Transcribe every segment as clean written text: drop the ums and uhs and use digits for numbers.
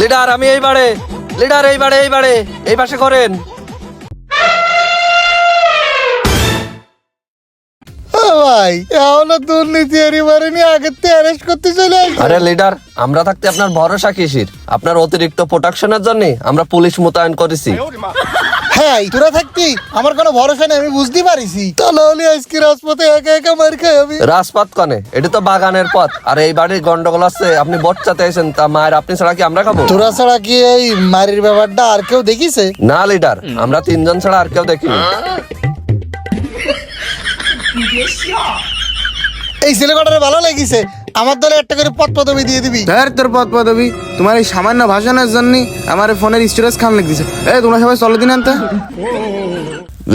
Leader আমি এইবারে, leader এইবারে এই পাশে করেন। ভাই এখনো দুর্নীতি এবারে নিয়ে আগের থেকে অ্যারেস্ট করতে চলে আসছে। আরে লিডার, আমরা থাকতে আপনার ভরসা কিসের? আপনার অতিরিক্ত প্রোটেকশনের জন্য আমরা পুলিশ মোতায়েন করেছি। হ্যাঁ তোরা থাকতি আমার কোনো ভরসা নেই, আমি বুঝতে পারিছি। তাহলে আজকে রাজপথে একা একা মার খাই আমি। রাজপথ কনে? এটা তো বাগানের পথ। আর এই বাড়ির গন্ডগোল আছে, আপনি বচ্চাতে এসেছেন, তা মায়ের আপনি ছাড়া কি আমরা খাবো? তোরা ছাড়া কি এই মারির ব্যাপারটা আর কেউ দেখিছে? না লিডার, আমরা তিনজন ছাড়া আর কেউ দেখিনি। এই ছেলেকটারে ভালো লেগেছে, আমার দলে একটা করে পদ পদবি দিয়ে দিবি। স্যার তোর পদ পদবি তোমার এই সামান্য ভাষণের জন্য আমার ফোনের স্টোরেজ খান লিখ দিছে। তোমরা সবাই চলো দিন আনতে।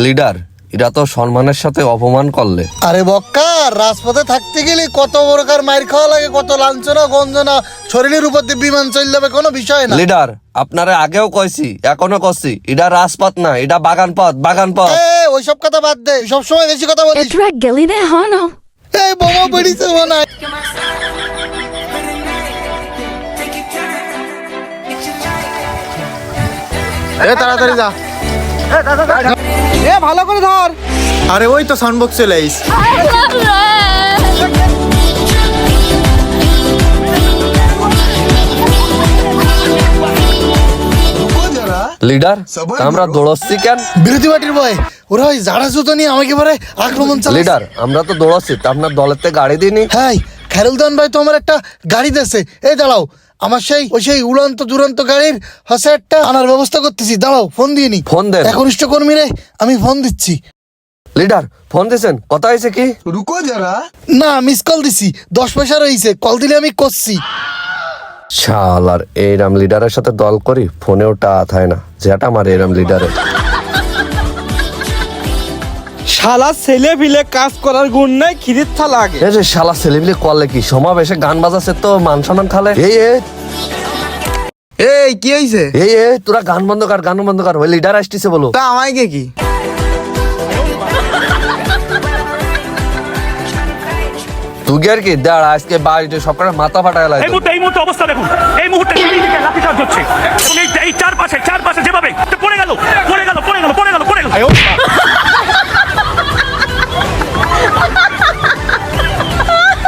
লিডার, এরা তো সম্মানের সাথে অপমান করলে। আরে বক্কা, রাজপথে থাকতে গেলে কত প্রকার মাইর খাওয়া লাগে, কত লাঞ্ছনা গঞ্জনা, শরীরের উপর দিয়ে বিমান চলে যাবে, কোনো বিষয় না। লিডার, আপনারা আগেও কইছি, এখনো কইছি, এটা রাজপথ না, এটা বাগান পথ, বাগান পথ। ওইসব কথা বাদ দে, সবসময় বেশি কথা বলিস। It's right, Gilly, there, huh? No. এই বোমা বেরিয়েছে মনে হয়। তাড়াতাড়ি যা। ভালো করে ধর। আরে ওই তো সাউন্ড বক্স চলে আইস। লিডার, আমরা দৌড়চ্ছি কেন? বিরোধী পার্টির বয় ওরা ওই জাড়া জুতো নিয়ে আমাকে এবারে আক্রমণ চালাচ্ছে। লিডার, আমরা তো দৌড়চ্ছি, তা আপনার দলের থেকে গাড়ি দিইনি। হ্যাঁ খায়রুলদান ভাই তো আমার একটা গাড়ি দিয়েছে। এই দাঁড়াও, আমার সেই উড়ন্ত দুরন্ত গাড়ির হচ্ছে একটা আনার ব্যবস্থা করতেছি। দাঁড়াও, ফোন দিয়ে নি। ফোন দেন। একনিষ্ঠ কর্মীরে আমি ফোন দিচ্ছি। লিডার, ফোন দিয়েছেন? কথা হয়েছে কি? না, মিস কল দিছি, 10 পয়সা রয়েছে, কল দিলে আমি করছি। শালার, এইরাম লিডারের সাথে দল করি, ফোনেও টাকা থাকে না, যেটা আমার এরাম লিডারের। শালা ছেলে পিলে কাজ করার গুণ নাই, খিরিত থা লাগে। এই যে শালা ছেলেপিলে করলে কি সমাবেশে গান বাজাচ্ছে তো মান সম্মান খালে। এই কি হইছে? এই তোরা গান বন্ধ কর, গান বন্ধ কর, ওই লিডার আসতেছে বলো। তা আমায় কে কি? তুই আর কি দাঁড়া, আজকে বাড়িতে সবকটা মাথা ফাটায় লাগে। এই মুহূর্তে অবস্থা দেখুন, এই মুহূর্তে চারিদিকে লাঠিচার্জ হচ্ছে এবং এই চারপাশে যেভাবে পড়ে গেল।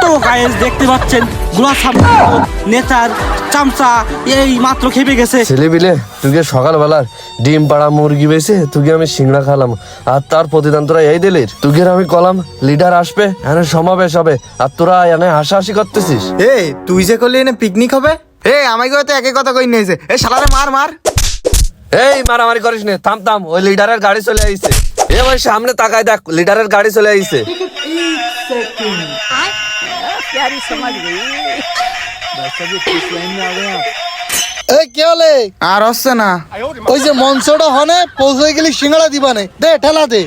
তো গাইস দেখতে পাচ্ছেন গুলা সামনে নেতার চামচা এই মাত্র খেপে গেছে। ছেলেপিলে তুই সকালবেলার ডিম পাড়া মুরগি বেছে তুই আমি সিংড়া খালাম, আর তার প্রতিদান তোরা এই দিলির। তুই আমি কলাম লিডার আসবে, এখানে সমাবেশ হবে, আর তোরা এখানে হাসাহাসি করতেছিস। তুই যে করলি এনে পিকনিক হবে? আমাকে তো একই কথা কই নিয়েছে। শালারে মার। এই মারামারি করিস নে, থাম, ওই লিডারের গাড়ি চলে আইছে। ভাই সামনে তাকায় দেখ, লিডারের গাড়ি চলে আইছে। এই কে হলে? আর হচ্ছে না। ওই যে মঞ্চটা হনে পৌঁছে গেলি সিঙ্গাড়া দিবানে, দে ঠেলা দে।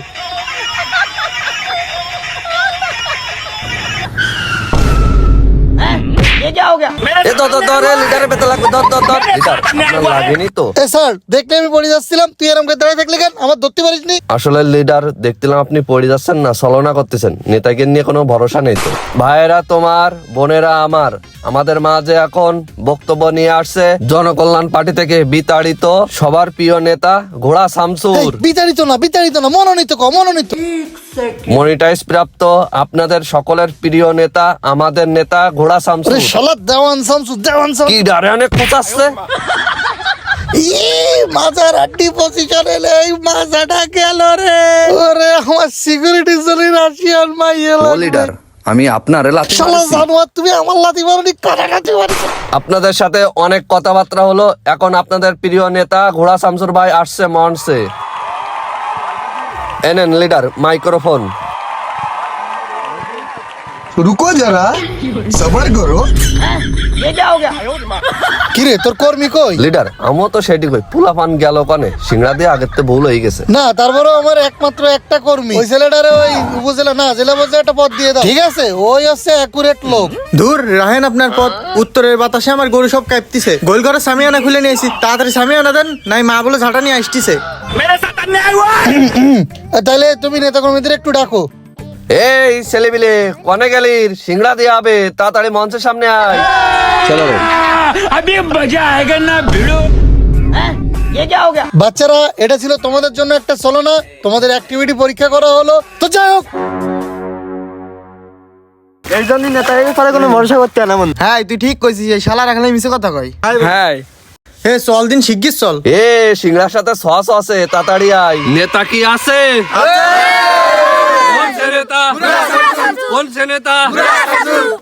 লিডারের পেতে লাগবে, লিডার লাগেনি তো। স্যার দেখলে আমি পড়ে যাচ্ছিলাম, তুই এরকম করে দাঁড়িয়ে থাকলি কেন? আমার ধরতে পারিসনি? আসলে লিডার দেখছিলাম আপনি পড়ে যাচ্ছেন না, ছলনা করতেছেন, নেতাকে নিয়ে কোনো ভরসা নেই তো। ভাইয়েরা তোমার, বোনেরা আমার, আমাদের মাঝে এখন বক্তব্য নিয়ে আসছে জনকল্যাণ পার্টি থেকে বিতাড়িত সবার প্রিয় নেতা ঘোড়া শামসুর। বিতাড়িত না, মনোনীত মনিটাইজ প্রাপ্ত আপনাদের সকলের প্রিয় নেতা, আমাদের নেতা ঘোড়া শামসুর। দেওয়ান শামসু কি ডারে অনেক কোচাচ্ছে। মাজার আড্ডি পজিশন এলে এই মাজাটা গেল রে। ওরে আমার সিকিউরিটি জন্য রাশিয়ান মাই এলো। লিডার, আমি আপনার জানোয়ার, তুমি আমার লাথি মারনি, কাটাকাটি মারছো। আপনাদের সাথে অনেক কথাবার্তা হলো, এখন আপনাদের প্রিয় নেতা ঘোড়া শামসুর ভাই আসছে মঞ্চে। এনেন লিডার মাইক্রোফোন। रुको जरा सबर करो। কিরে তোর কর্মী কই? লিডার আমিও তো সেটি কই পোলা পান গেল কানে সিংড়া দিয়ে আগের তো ভুল হয়ে গেছে। না তারপরে আমার একমাত্র একটা কর্মী, ওই ছেলেটারে ওই উপজেলা না জেলা পর্যায়ে একটা পদ দিয়ে দাও, ঠিক আছে? ওই হচ্ছে অ্যাকুরেট লোক। দূর রাহেন আপনার পথ। উত্তরের বাতাসে আমার গরু সব কাঁপতিছে। গোল ঘরে সামিয়ানা খুলে নিয়েছি, তাড়াতাড়ি সামিয়ানা দেন, নাই মা বলে ঝাঁটা নিয়ে আসতিছে। मेरे साथ अन्याय हुआ है। তাহলে তুমি নেতা কর্মীদের একটু ডাকো। এই ছেলেবিলে কনে গেলির সিংড়া দিয়ে হবে তাড়াতাড়ি মঞ্চের সামনে আয়। চলো अभी मजा आएगा ना भिड़ो। বাচ্চারা এটা ছিল তোমাদের জন্য একটা ছলনা, তোমাদের অ্যাক্টিভিটি পরীক্ষা করা হলো। তো যাই হোক, এই জন্য নেতার ব্যাপারে কোনো ভরসা করতে না মন। হ্যাঁ তুই ঠিক কইছিস, এই শালা রাখলে মিছে কথা কয়। হ্যাঁ হে চল দিন শিগগির চল। এ সিংড়ার সাথে সস আছে তাড়াতাড়ি আয়। নেতা কি আছে? কোন সে নেতা? কোন সে নেতা?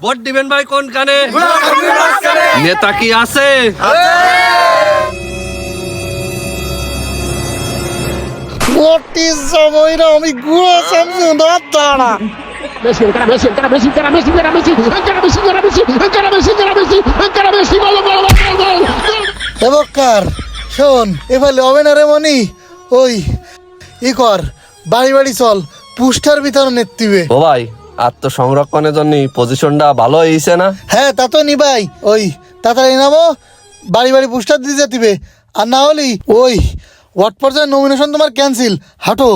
ভোট দিবেন ভাই কোন কানে? নেতা কি আছে? হোয়াট ইজ জামাইরা, আমি গুয়া সামনে না দাঁড়া। এবকার শোন, এফালে হবে না রে মনি, ওই ই কর, বাড়ি বাড়ি চল, পুস্টার বিতরণ নেতিবে। ও ভাই আত্মসংরক্ষণের জন্য পজিশনটা ভালো হয়েছে না? হ্যাঁ তা তো নিবাই, ওই তাড়াতাড়ি নামো, বাড়ি বাড়ি পুস্টার দিয়ে যেতিবে, আর না হলি ওই ওয়ার্ড পর্যায়ে নমিনেশন তোমার ক্যান্সেল, হাঁটো।